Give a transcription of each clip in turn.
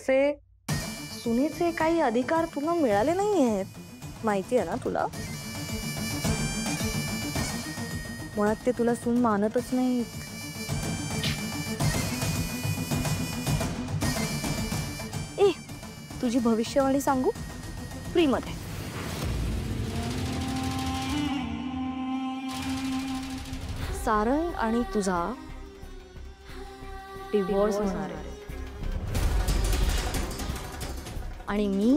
तसे सुनेचे काही अधिकार तुला मिळाले नाही आहेत, माहिती आहे ना तुला? मुळात ते तुला सून मानतच नाहीत. ए, तुझी भविष्यवाणी सांगू? फ्री मध्ये. सारंग आणि तुझा डिवोर्स होणार आहे आणि मी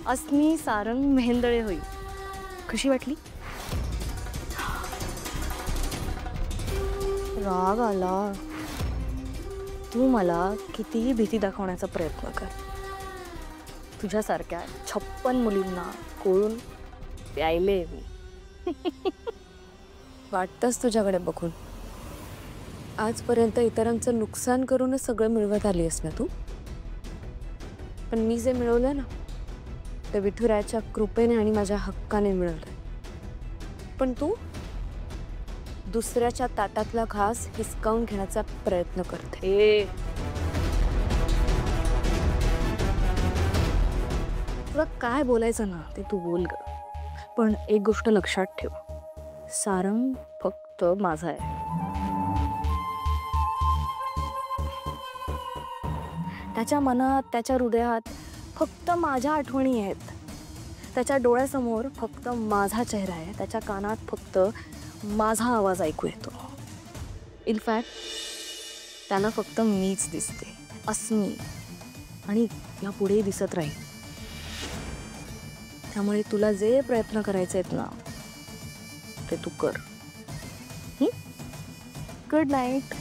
अस्मी सारंग मेहेंदळे होईल. कशी वाटली? राग आला? तू मला कितीही भीती दाखवण्याचा प्रयत्न कर, तुझ्यासारख्या 56 मुलींना कोळून प्यायले मी. वाटतंच तुझ्याकडे बघून. आजपर्यंत इतरांचं नुकसान करूनच सगळं मिळवत आली आहेस ना तू. पण मी जे मिळवलं ना ते विठुरायाच्या कृपेने आणि माझ्या हक्काने मिळवलं. पण तू दुसऱ्याच्या ताटातला घास हिसकावून घेण्याचा प्रयत्न करते. तुला काय बोलायचं ना ते तू बोल ग, पण एक गोष्ट लक्षात ठेव, सारंग फक्त माझा आहे. त्याच्या मनात, त्याच्या हृदयात फक्त माझ्या आठवणी आहेत. त्याच्या डोळ्यासमोर फक्त माझा चेहरा आहे. त्याच्या कानात फक्त माझा आवाज ऐकू येतो. इनफॅक्ट त्याला फक्त मीच दिसते, अस्मी, आणि यापुढे दिसत राहील. त्यामुळे तुला जे प्रयत्न करायचे आहेत ना ते तू कर. Good night.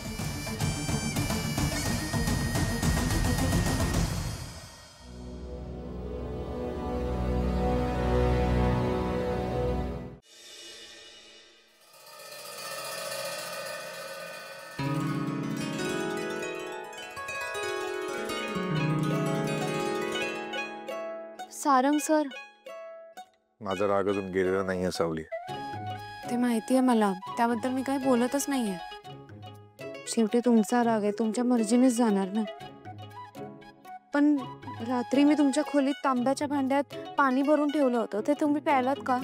सारंग सर, माझा राग अजून गेलेला नाहीये सावली. ते माहिती आहे मला, त्याबद्दल मी काही बोलतच नाहीये. शेवटी तुमचा राग आहे, तुमच्या मर्जीनेच जाणार ना. पण रात्री मी तुमच्या खोलीत तांब्याच्या भांड्यात पाणी भरून ठेवलं होतं, ते तुम्ही प्यायलात का?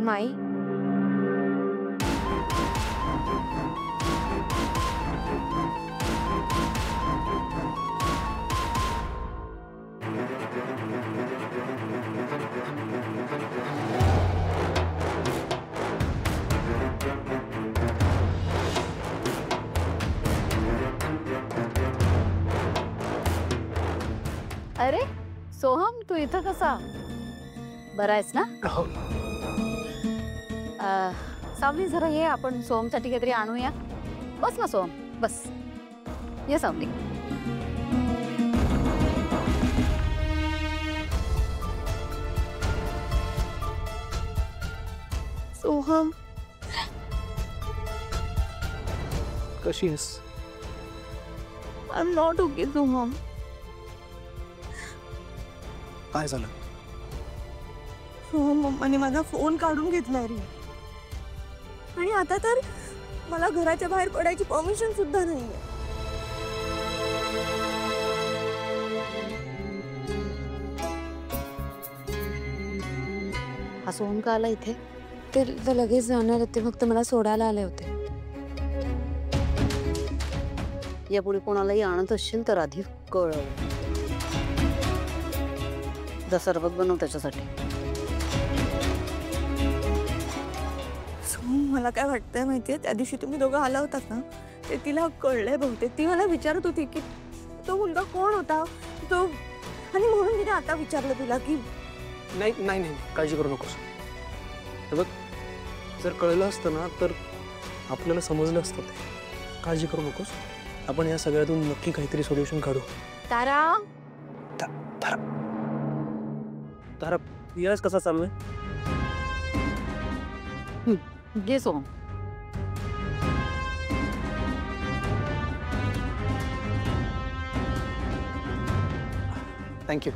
माई, अरे सोहम, तू इथं कसा? बरा आहेस ना? सावली, जरा ये, आपण सोहमसाठी काहीतरी आणूया. बस ना सोहम, बस. ये सावली. सोहम, कशी आहेस? I am not okay Soham. काय झालं? सोहम, मम्माने माझा फोन काढून घेतलाय रे. आणि आता तर मला घराच्या बाहेर पडायची परमिशन सुद्धा नाहीये. हा सोहम का आला इथे? ते लगेच जाणार होते, फक्त मला सोडायला आले होते. यापुढे कोणालाही आणत असशील तर आधी कळव. जा सरबत बनव त्याच्यासाठी. सोहम, मला काय वाटतंय माहितीये, त्या दिवशी तुम्ही दोघं आला होतात ना, ते तिला कळलंय बहुतेक. ती मला विचारत होती की तो मुलगा कोण होता तो, आणि म्हणून तिने आता विचारलं तुला की नाही नाही नाही, काळजी करू नकोस. हे बघ, जर कळलं असतं ना तर आपल्याला समजलं असतं ते. काळजी करू नकोस. आपण या सगळ्यातून नक्की काहीतरी सोल्युशन काढू. तारा, तारा, यश कसा चालू आहे? घे सोहम. थँक्यू.